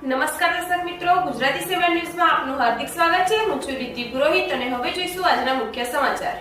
નમસ્કાર દર્શક મિત્રો, ગુજરાતી 7 ન્યૂઝમાં આપનું હાર્દિક સ્વાગત છે। હું છું રીતિ પુરોહિત અને હવે જોઈશું આજના મુખ્ય સમાચાર।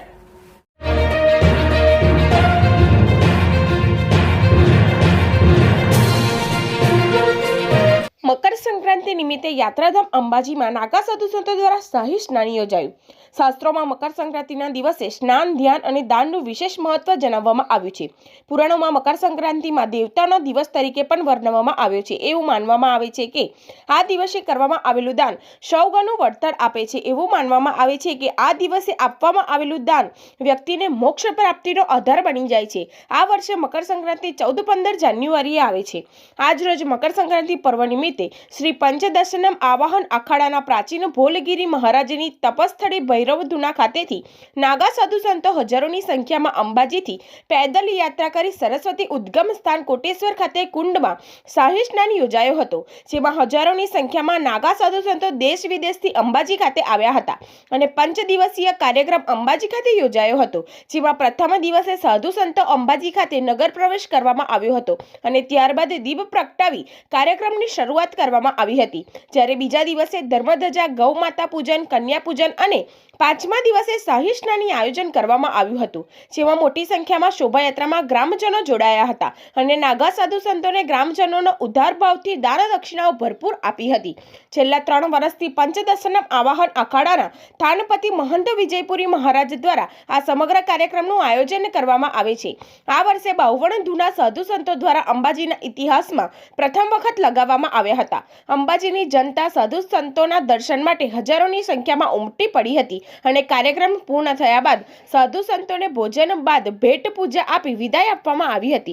મકર સંક્રાંતિ નિમિત્તે યાત્રાધામ અંબાજીમાં નાગા સાધુ સંતો દ્વારા શાહી સ્નાન યોજાયું। શાસ્ત્રોમાં મકર સંક્રાંતિના દિવસે સ્નાન, ધ્યાન અને દાનનું વિશેષ મહત્વ જણાવવામાં આવ્યું છે। પુરાણોમાં મકર સંક્રાંતિમાં દેવતાનો દિવસ તરીકે પણ વર્ણવવામાં આવ્યો છે। એવું માનવામાં આવે છે કે આ દિવસે કરવામાં આવેલું દાન સૌગણું વળતર આપે છે। એવું માનવામાં આવે છે કે આ દિવસે આપવામાં આવેલું દાન વ્યક્તિને મોક્ષ પ્રાપ્તિનો આધાર બની જાય છે। આ વર્ષે મકર સંક્રાંતિ 14-15 જાન્યુઆરીએ આવે છે। આજ રોજ મકર સંક્રાંતિ પર્વ નિમિત્તે શ્રી પંચદશનમ આવાહન અખાડાના પ્રાચીન ભોલગીરી મહારાજની તપસ્થળી ભૈરવધુના ખાતેથી નાગા સાધુ સંતો હજારોની સંખ્યામાં અંબાજીથી પેદલ યાત્રા કરી સરસ્વતી ઉદ્ગમ સ્થાન કોટેશ્વર ખાતે કુંડમાં શાહી સ્નાન યોજાયો હતો, જેમાં હજારોની સંખ્યામાં નાગા સાધુ સંતો દેશ વિદેશથી અંબાજી ખાતે આવ્યા હતા અને 5 દિવસીય કાર્યક્રમ અંબાજી ખાતે યોજાયો હતો, જેમાં પ્રથમ દિવસે સાધુ સંતો અંબાજી ખાતે નગર પ્રવેશ કરવામાં આવ્યો હતો અને ત્યારબાદ દીપ પ્રગટાવી કાર્યક્રમની શરૂઆત કરવામાં આવી હતી। જ્યારે બીજા દિવસે ધર્મધજા, ગૌ માતા પૂજન, કન્યા પૂજન અને 5મા દિવસે શાહી સ્નાનનું આયોજન કરવામાં આવ્યું હતું, જેમાં મોટી સંખ્યામાં શોભાયાત્રામાં ગ્રામજનો જોડાયા હતા અને નાગા સાધુ સંતોને ગ્રામજનોનો ઉદાર ભાવથી દાન દક્ષિણાઓ ભરપૂર આપી હતી। છેલ્લા 3 વર્ષથી પંચદશનમ આવાહન અખાડાના થાનપતિ મહંત વિજયપુરી મહારાજ દ્વારા આ સમગ્ર કાર્યક્રમનું આયોજન કરવામાં આવે છે। આ વર્ષે 52 ધૂના સાધુ સંતો દ્વારા અંબાજીના ઇતિહાસમાં પ્રથમ વખત લગાવવામાં આવ્યા હતા। અંબાજીની જનતા સાધુ સંતોના દર્શન માટે હજારોની સંખ્યામાં ઉમટી પડી હતી અને કાર્યક્રમ પૂર્ણ થયા બાદ સાધુ સંતોને ભોજન બાદ ભેટ પૂજા આપી વિદાય આપવામાં આવી હતી।